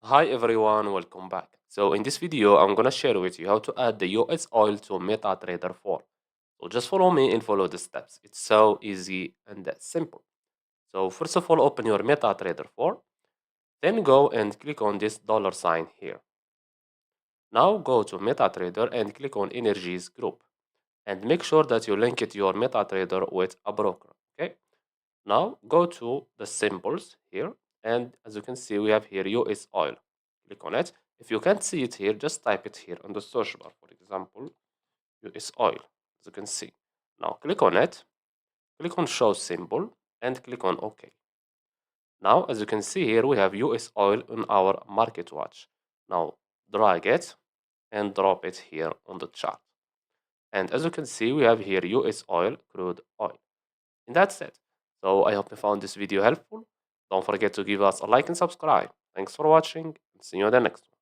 Hi everyone, welcome back. So in this video, I'm gonna share with you how to add the US oil to MetaTrader 4. So just follow me and follow the steps. It's so easy and simple. So first of all, open your MetaTrader 4, then go and click on this dollar sign here. Now go to MetaTrader and click on Energies group and make sure that you link it your MetaTrader with a broker. Okay. Now go to the symbols here, and as you can see, we have here US oil. Click on it. If you can't see it here, just type it here on the search bar. For example, US oil, as you can see. Now click on it, click on show symbol, and click on OK. Now, as you can see here, we have US oil on our market watch. Now drag it and drop it here on the chart. And as you can see, we have here US oil, crude oil. And that's it. So I hope you found this video helpful. Don't forget to give us a like and subscribe. Thanks for watching, and see you in the next one.